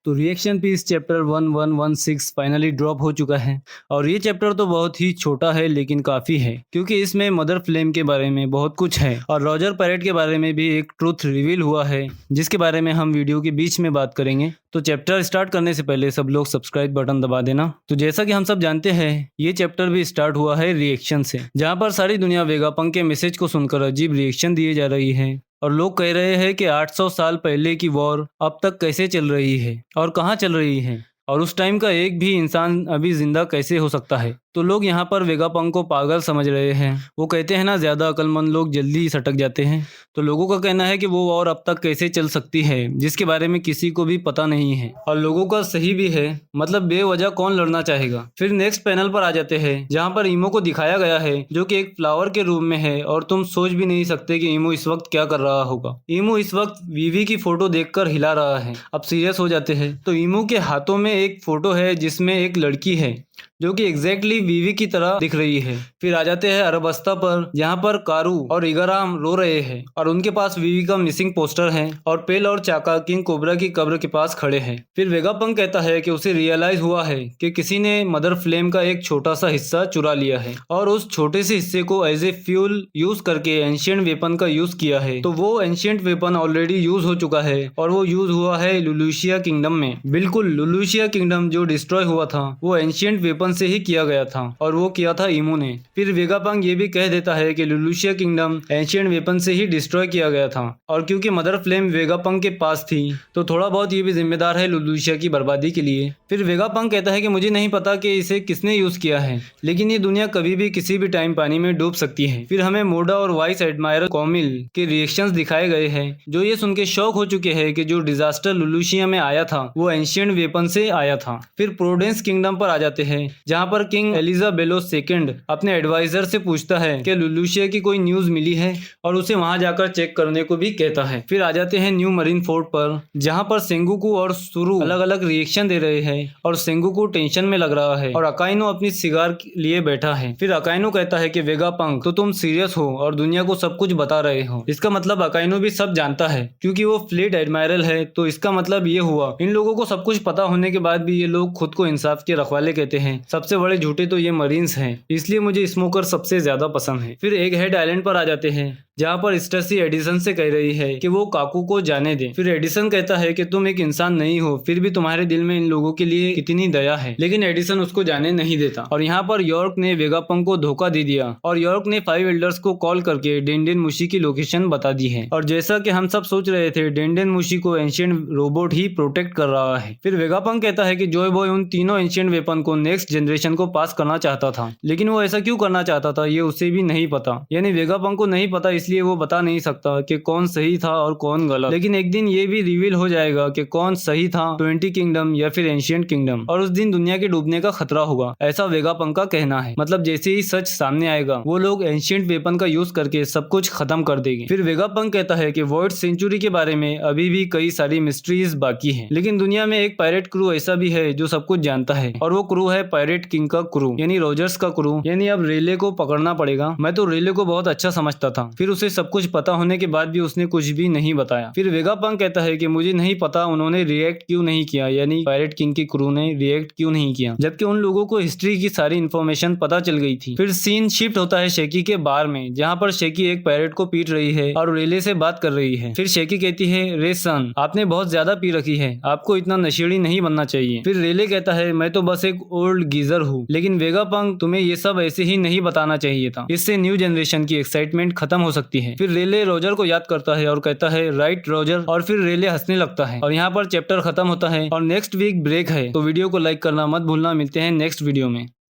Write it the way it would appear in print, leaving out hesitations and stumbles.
तो reaction piece chapter 1116 finally drop हो चुका है और ये चैप्टर तो बहुत ही छोटा है लेकिन काफ़ी है क्योंकि इसमें मदर फ्लेम के बारे में बहुत कुछ है और रॉजर पैरेट के बारे में भी एक ट्रूथ रिवील हुआ है जिसके बारे में हम वीडियो के बीच में बात करेंगे। तो चैप्टर स्टार्ट करने से पहले सब लोग सब्सक्राइब बटन दबा देना। तो जैसा कि हम सब जानते हैं ये चैप्टर भी स्टार्ट हुआ है रिएक्शन से, जहाँ पर सारी दुनिया वेगापंक के मैसेज को सुनकर अजीब रिएक्शन दिए जा रही है और लोग कह रहे हैं कि 800 साल पहले की वॉर अब तक कैसे चल रही है और कहाँ चल रही है और उस टाइम का एक भी इंसान अभी जिंदा कैसे हो सकता है। तो लोग यहाँ पर वेगापंक को पागल समझ रहे हैं। वो कहते हैं ना, ज़्यादा अक्लमंद लोग जल्दी ही सटक जाते हैं। तो लोगों का कहना है कि वो वॉर अब तक कैसे चल सकती है जिसके बारे में किसी को भी पता नहीं है और लोगों का सही भी है, मतलब बेवजह कौन लड़ना चाहेगा। फिर नेक्स्ट पैनल पर आ जाते हैं जहाँ पर ईमो को दिखाया गया है जो कि एक फ्लावर के रूप में है और तुम सोच भी नहीं सकते कि ईमो इस वक्त क्या कर रहा होगा। ईमो इस वक्त वीवी की फोटो देखकर हिला रहा है। अब सीरियस हो जाते हैं तो ईमो के हाथों में एक फोटो है जिसमें एक लड़की है जो कि एग्जैक्टली वीवी की तरह दिख रही है। फिर आ जाते हैं अरबस्ता पर जहाँ पर कारू और इगाराम रो रहे हैं और उनके पास वीवी का मिसिंग पोस्टर है और पेल और चाका किंग कोबरा की कब्र के पास खड़े हैं। फिर वेगापंक कहता है कि उसे रियलाइज हुआ है कि किसी ने मदर फ्लेम का एक छोटा सा हिस्सा चुरा लिया है और उस छोटे से हिस्से को एज ए फ्यूल यूज करके एंशिएंट वेपन का यूज किया है। तो वो एंशिएंट वेपन ऑलरेडी यूज हो चुका है और वो यूज हुआ है लुलुशिया किंगडम में। बिल्कुल, लुलुशिया किंगडम जो डिस्ट्रॉय हुआ था वो एंशिएंट वेपन से ही किया गया था और वो किया था ईमो ने। फिर वेगापंक ये भी कह देता है कि लुलुशिया किंगडम एंशिएंट वेपन से ही डिस्ट्रॉय किया गया था और क्योंकि मदर फ्लेम वेगापंक के पास थी तो थोड़ा बहुत ये भी जिम्मेदार है लुलुशिया की बर्बादी के लिए। फिर वेगापंक कहता है कि मुझे नहीं पता कि इसे किसने यूज किया है लेकिन ये दुनिया कभी भी किसी भी टाइम पानी में डूब सकती है। फिर हमें मोडा और वाइस एडमायरल कॉमिल के रिएक्शंस दिखाए गए हैं जो ये सुन के शॉक हो चुके हैं कि जो डिजास्टर लुलुशिया में आया था वो एंशिएंट वेपन से आया था। फिर प्रोडेंस किंगडम पर आ जाते हैं जहाँ पर किंग एलिजाबेलो सेकंड अपने एडवाइजर से पूछता है कि लुलुशिया की कोई न्यूज मिली है और उसे वहां जाकर चेक करने को भी कहता है। फिर आ जाते हैं न्यू मरीन फोर्ट पर जहां पर सेंगुकू और सुरु अलग अलग रिएक्शन दे रहे हैं और सेंगुकू टेंशन में लग रहा है और अकाइनो अपनी सिगार लिए बैठा है। फिर अकाइनो कहता है कि वेगापंक तो तुम सीरियस हो और दुनिया को सब कुछ बता रहे हो। इसका मतलब अकाइनो भी सब जानता है क्योंकि वो फ्लीट एडमायरल है। तो इसका मतलब ये हुआ इन लोगों को सब कुछ पता होने के बाद भी ये लोग खुद को इंसाफ के रखवाले कहते हैं। सबसे बड़े झूठे तो ये मरीन्स हैं, इसलिए मुझे स्मोकर सबसे ज्यादा पसंद है। फिर एग हेड आइलैंड पर आ जाते हैं जहाँ पर स्टेसी एडिसन से कह रही है कि वो काकू को जाने दे। फिर एडिसन कहता है कि तुम एक इंसान नहीं हो फिर भी तुम्हारे दिल में इन लोगों के लिए कितनी दया है, लेकिन एडिसन उसको जाने नहीं देता। और यहाँ पर यॉर्क ने वेगापंक को धोखा दे दिया और यॉर्क ने 5 एल्डर्स को कॉल करके डेंडेन मुशी की लोकेशन बता दी है और जैसा कि हम सब सोच रहे थे डेंडेन मुशी को एंशिएंट रोबोट ही प्रोटेक्ट कर रहा है। फिर वेगापंक कहता है कि जॉय बॉय उन तीनों एंशिएंट वेपन को नेक्स्ट जनरेशन को पास करना चाहता था, लेकिन वो ऐसा क्यों करना चाहता था ये उसे भी नहीं पता, यानी वेगापंक को नहीं पता इसलिए वो बता नहीं सकता कि कौन सही था और कौन गलत। लेकिन एक दिन ये भी रिवील हो जाएगा कि कौन सही था, 20 किंगडम या फिर एंशिएंट किंगडम, और उस दिन दुनिया के डूबने का खतरा होगा, ऐसा वेगापंक का कहना है। मतलब जैसे ही सच सामने आएगा वो लोग एंशिएंट वेपन का यूज करके सब कुछ खत्म कर देंगे। फिर वेगापंक कहता है कि वॉइड सेंचुरी के बारे में अभी भी कई सारी मिस्ट्रीज बाकी है, लेकिन दुनिया में एक पायरेट क्रू ऐसा भी है जो सब कुछ जानता है और वो क्रू है पायरेट किंग का क्रू, यानी रॉजर्स का क्रू। यानी अब रेले को पकड़ना पड़ेगा। मैं तो रेले को बहुत अच्छा समझता था, फिर उसे सब कुछ पता होने के बाद भी उसने कुछ भी नहीं बताया। फिर वेगापंक कहता है कि मुझे नहीं पता उन्होंने रिएक्ट क्यों नहीं किया, यानी पायरेट किंग की क्रू ने रिएक्ट क्यों नहीं किया, जबकि उन लोगों को हिस्ट्री की सारी इन्फॉर्मेशन पता चल गई थी। फिर सीन शिफ्ट होता है शेकी के बार में जहाँ पर शेकी एक पायरेट को पीट रही है और रेले से बात कर रही है। फिर शेकी कहती है, रे सन आपने बहुत ज्यादा पी रखी है, आपको इतना नशेड़ी नहीं बनना चाहिए। फिर रेले कहता है, मैं तो बस एक ओल्ड गीजर हूँ, लेकिन वेगापंक तुम्हें ये सब ऐसे ही नहीं बताना चाहिए था, इससे न्यू जनरेशन की एक्साइटमेंट खत्म हो सकती है। फिर रेले रॉजर को याद करता है और कहता है, राइट रॉजर, और फिर रेले हंसने लगता है और यहाँ पर चैप्टर खत्म होता है और नेक्स्ट वीक ब्रेक है। तो वीडियो को लाइक करना मत भूलना। मिलते हैं नेक्स्ट वीडियो में।